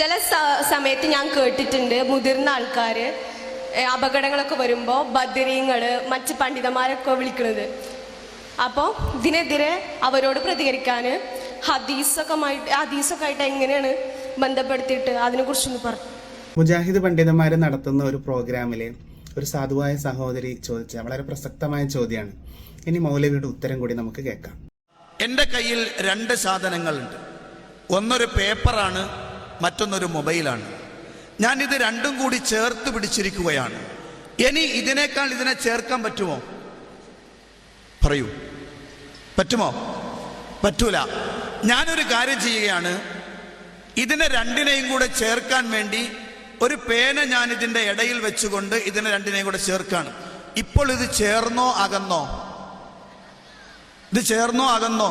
ചില സമയത്ത് ഞാൻ കേട്ടിട്ടുണ്ട് മുതിർന്ന ആൾക്കാർ അപകടങ്ങളൊക്കെ വരുമ്പോൾ ബദരീങ്ങൾ മറ്റ് പണ്ഡിതന്മാരൊക്കെ വിളിക്കുന്നത്. അപ്പോൾ ഇതിനെതിരെ അവരോട് പ്രതികരിക്കാൻ ഹദീസൊക്കെ ആയിട്ട് എങ്ങനെയാണ് ബന്ധപ്പെടുത്തിയിട്ട് അതിനെക്കുറിച്ചൊന്ന് പറഞ്ഞു. മുജാഹിദ് പണ്ഡിതന്മാർ നടത്തുന്ന ഒരു പ്രോഗ്രാമിൽ ഒരു സാധുവായ സഹോദരി ചോദിച്ച വളരെ പ്രസക്തമായ ചോദ്യമാണ്. ഇനി മൗലവിയുടെ ഉത്തരം കൂടി നമുക്ക് കേൾക്കാം. എൻ്റെ കയ്യിൽ രണ്ട് സാധനങ്ങളുണ്ട്. ഒന്നൊരു പേപ്പറാണ്, മറ്റൊന്നൊരു മൊബൈലാണ്. ഞാനിത് രണ്ടും കൂടി ചേർത്ത് പിടിച്ചിരിക്കുകയാണ്. ഇനി ഇതിനേക്കാൾ ഇതിനെ ചേർക്കാൻ പറ്റുമോ? പറയൂ, പറ്റുമോ? പറ്റൂല. ഞാനൊരു കാര്യം ചെയ്യുകയാണ്. ഇതിനെ രണ്ടിനെയും കൂടെ ചേർക്കാൻ വേണ്ടി ഒരു പേന ഞാൻ ഇതിൻ്റെ ഇടയിൽ വെച്ചുകൊണ്ട് ഇതിനെ രണ്ടിനെയും കൂടെ ചേർക്കാണ്. ഇപ്പോൾ ഇത് ചേർന്നോ അകന്നോ? ഇത് ചേർന്നോ അകന്നോ?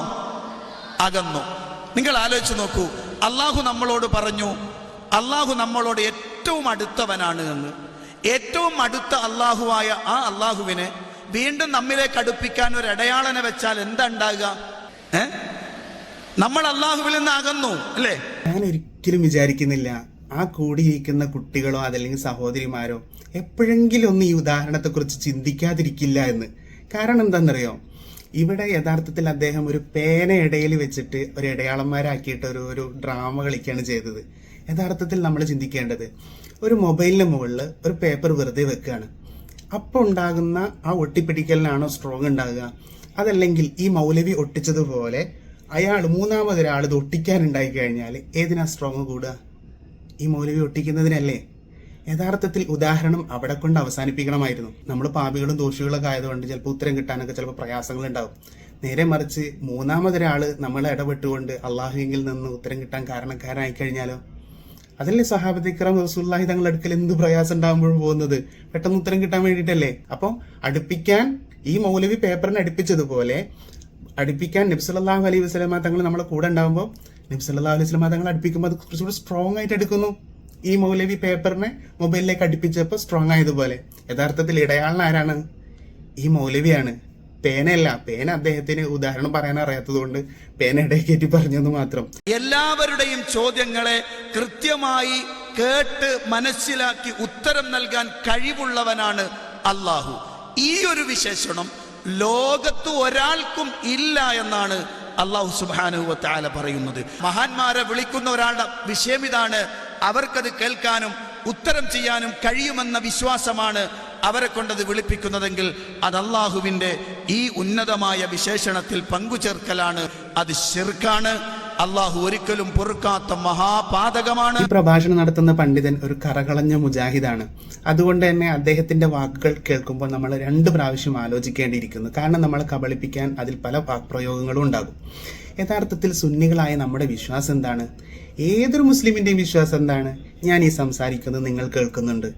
അകന്നു. നിങ്ങൾ ആലോചിച്ച് നോക്കൂ. അള്ളാഹു നമ്മളോട് പറഞ്ഞു, അള്ളാഹു നമ്മളോട് ഏറ്റവും അടുത്തവനാണ് എന്ന്. ഏറ്റവും അടുത്ത അള്ളാഹുവായ ആ അള്ളാഹുവിനെ വീണ്ടും നമ്മിലേക്ക് അടുപ്പിക്കാൻ ഒരു ഇടയാളനെ വെച്ചാൽ എന്താ ഉണ്ടാകുക? നമ്മൾ അള്ളാഹുവിൽ നിന്ന് അകന്നു അല്ലേ? ഞാൻ ഒരിക്കലും വിചാരിക്കുന്നില്ല ആ കൂടിയിരിക്കുന്ന കുട്ടികളോ അതല്ലെങ്കിൽ സഹോദരിമാരോ എപ്പോഴെങ്കിലും ഒന്ന് ഈ ഉദാഹരണത്തെക്കുറിച്ച് ചിന്തിക്കാതിരിക്കില്ല എന്ന്. കാരണം എന്താണെന്നറിയോ, ഇവിടെ യഥാർത്ഥത്തിൽ അദ്ദേഹം ഒരു പേന ഇടയിൽ വെച്ചിട്ട് ഒരു ഇടയാളന്മാരാക്കിയിട്ട് ഒരു ഡ്രാമ കളിക്കുകയാണ് ചെയ്തത്. യഥാർത്ഥത്തിൽ നമ്മൾ ചിന്തിക്കേണ്ടത്, ഒരു മൊബൈലിന് മുകളിൽ ഒരു പേപ്പർ വെറുതെ വെക്കുകയാണ്. അപ്പോൾ ഉണ്ടാകുന്ന ആ ഒട്ടിപ്പിടിക്കലിനാണോ സ്ട്രോങ് ഉണ്ടാകുക? അതല്ലെങ്കിൽ ഈ മൗലവി ഒട്ടിച്ചതുപോലെ മൂന്നാമതൊരാൾ ഇത് ഒട്ടിക്കാനുണ്ടായി കഴിഞ്ഞാൽ ഏതിനാ സ്ട്രോങ് കൂടുക? ഈ മൗലവി ഒട്ടിക്കുന്നതിനല്ലേ? യഥാർത്ഥത്തിൽ ഉദാഹരണം അവിടെ കൊണ്ട് അവസാനിപ്പിക്കണമായിരുന്നു. നമ്മൾ പാപികളും ദോഷികളൊക്കെ ആയതുകൊണ്ട് ചിലപ്പോൾ ഉത്തരം കിട്ടാനൊക്കെ ചിലപ്പോൾ പ്രയാസങ്ങൾ ഉണ്ടാവും. നേരെ മറിച്ച് മൂന്നാമതൊരാൾ നമ്മളെ ഇടപെട്ടുകൊണ്ട് അള്ളാഹുവിൽ നിന്ന് ഉത്തരം കിട്ടാൻ കാരണക്കാരനായി കഴിഞ്ഞാലോ? അതല്ലേ സഹാബത്ത് ഇക്റാം റസൂലുള്ളാഹി തങ്ങളുടെ അടുക്കൽ എന്ത് പ്രയാസം ഉണ്ടാകുമ്പോഴും പോകുന്നത്? പെട്ടെന്ന് ഉത്തരം കിട്ടാൻ വേണ്ടിയിട്ടല്ലേ? അപ്പോൾ അടുപ്പിക്കാൻ ഈ മൗലവി പേപ്പറിനെ അടുപ്പിച്ചതുപോലെ അടുപ്പിക്കാൻ നബി സല്ലല്ലാഹു അലൈഹി വസല്ലമ തങ്ങൾ നമ്മളെ കൂടെ ഉണ്ടാകുമ്പോൾ നബി സല്ലല്ലാഹു അലൈഹി വസല്ലമ തങ്ങൾ അടുപ്പിക്കുമ്പോൾ അത് കുറച്ചുകൂടി സ്ട്രോങ് ആയിട്ട് എടുക്കുന്നു. ഈ മൗലവി പേപ്പറിനെ മൊബൈലിലേക്ക് അടുപ്പിച്ചപ്പോൾ സ്ട്രോങ് ആയതുപോലെ യഥാർത്ഥത്തിൽ ഇടയാളൻ ആരാണ്? ഈ മൗലവിയാണ്, പേനയല്ല. പേന അദ്ദേഹത്തിന് ഉദാഹരണം പറയാൻ അറിയാത്തത് കൊണ്ട് പേന ഇടയ്ക്കേറ്റി പറഞ്ഞെന്ന് മാത്രം. എല്ലാവരുടെയും ചോദ്യങ്ങളെ കൃത്യമായി കേട്ട് മനസ്സിലാക്കി ഉത്തരം നൽകാൻ കഴിവുള്ളവനാണ് അള്ളാഹു. ഈ ഒരു വിശേഷണം ലോകത്ത് ഒരാൾക്കും ഇല്ല എന്നാണ് അള്ളാഹു സുബ്ഹാനഹു വ തആല പറയുന്നത്. മഹാന്മാരെ വിളിക്കുന്ന ഒരാളുടെ വിഷയം ഇതാണ്. അവർക്കത് കേൾക്കാനും ഉത്തരം ചെയ്യാനും കഴിയുമെന്ന വിശ്വാസമാണ് അവരെ കൊണ്ടത് വിളിപ്പിക്കുന്നതെങ്കിൽ അത് അള്ളാഹുവിൻ്റെ ഈ ഉന്നതമായ വിശേഷണത്തിൽ പങ്കുചേർക്കലാണ്. അത് ശിർക്കാണ്. അള്ളാഹു ഒരിക്കലും പൊറുക്കാത്ത മഹാപാതകമാണ്. ഈ പ്രഭാഷണം നടത്തുന്ന പണ്ഡിതൻ ഒരു കറകളഞ്ഞ മുജാഹിദാണ്. അതുകൊണ്ട് തന്നെ അദ്ദേഹത്തിന്റെ വാക്കുകൾ കേൾക്കുമ്പോൾ നമ്മൾ 2 പ്രാവശ്യം ആലോചിക്കേണ്ടിയിരിക്കുന്നു. കാരണം നമ്മളെ കബളിപ്പിക്കാൻ അതിൽ പല വാക്പ്രയോഗങ്ങളും ഉണ്ടാകും. യഥാർത്ഥത്തിൽ സുന്നികളായ നമ്മുടെ വിശ്വാസം എന്താണ്? ഏതൊരു മുസ്ലിമിന്റെയും വിശ്വാസം എന്താണ്? ഞാൻ ഈ സംസാരിക്കുന്നത് നിങ്ങൾ കേൾക്കുന്നുണ്ട്.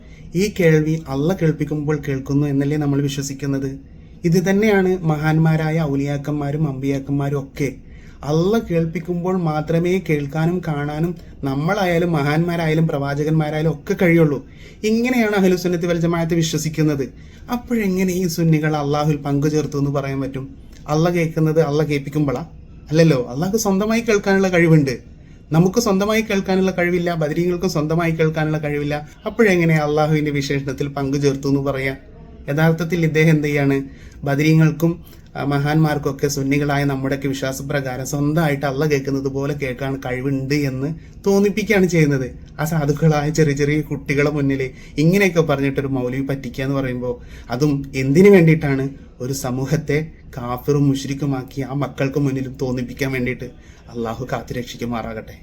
ഈ കേൾവി അള്ളാഹ് കേൾപ്പിക്കുമ്പോൾ കേൾക്കുന്നു എന്നല്ലേ നമ്മൾ വിശ്വസിക്കുന്നത്? ഇത് തന്നെയാണ് മഹാന്മാരായ ഔലിയാക്കന്മാരും അമ്പിയാക്കന്മാരും ഒക്കെ. അള്ളാഹ് കേൾപ്പിക്കുമ്പോൾ മാത്രമേ കേൾക്കാനും കാണാനും നമ്മളായാലും മഹാന്മാരായാലും പ്രവാചകന്മാരായാലും ഒക്കെ കഴിയുള്ളൂ. ഇങ്ങനെയാണ് അഹ്ലുസുന്നത്തി വൽ ജമാഅത്ത് വിശ്വസിക്കുന്നത്. അപ്പോഴെങ്ങനെ ഈ സുന്നികൾ അള്ളാഹുൽ പങ്കുചേർത്തു എന്ന് പറയാൻ പറ്റും? അള്ളാഹ് കേൾക്കുന്നത് അള്ളാഹ് കേൾപ്പിക്കുമ്പോഴാ? അല്ലല്ലോ. അള്ളാഹ്ക്ക് സ്വന്തമായി കേൾക്കാനുള്ള കഴിവുണ്ട്. നമുക്ക് സ്വന്തമായി കേൾക്കാനുള്ള കഴിവില്ല, ബദരീങ്ങൾക്കും സ്വന്തമായി കേൾക്കാനുള്ള കഴിവില്ല. അപ്പോഴെങ്ങനെ അള്ളാഹുവിന്റെ വിശേഷണത്തിൽ പങ്കുചേർത്തു എന്ന് പറയാം? യഥാർത്ഥത്തിൽ ഇദ്ദേഹം എന്ത് ചെയ്യാണ്? ബദരീങ്ങൾക്കും മഹാന്മാർക്കൊക്കെ സുന്നികളായ നമ്മുടെയൊക്കെ വിശ്വാസപ്രകാരം സ്വന്തമായിട്ട് അള്ളാഹ് കേൾക്കുന്നത് പോലെ കേൾക്കാൻ കഴിവുണ്ട് എന്ന് തോന്നിപ്പിക്കുകയാണ് ചെയ്യുന്നത്. ആ സാധുക്കളായ ചെറിയ ചെറിയ കുട്ടികളെ മുന്നിൽ ഇങ്ങനെയൊക്കെ പറഞ്ഞിട്ടൊരു മൗലവി പറ്റിക്കുക എന്ന് പറയുമ്പോൾ, അതും എന്തിനു വേണ്ടിയിട്ടാണ്? ഒരു സമൂഹത്തെ കാഫിറും മുശ്രിക്കുമാക്കി ആ മക്കൾക്ക് മുന്നിലും തോന്നിപ്പിക്കാൻ വേണ്ടിയിട്ട്. അള്ളാഹു കാത്തുരക്ഷിക്കുമാറാകട്ടെ.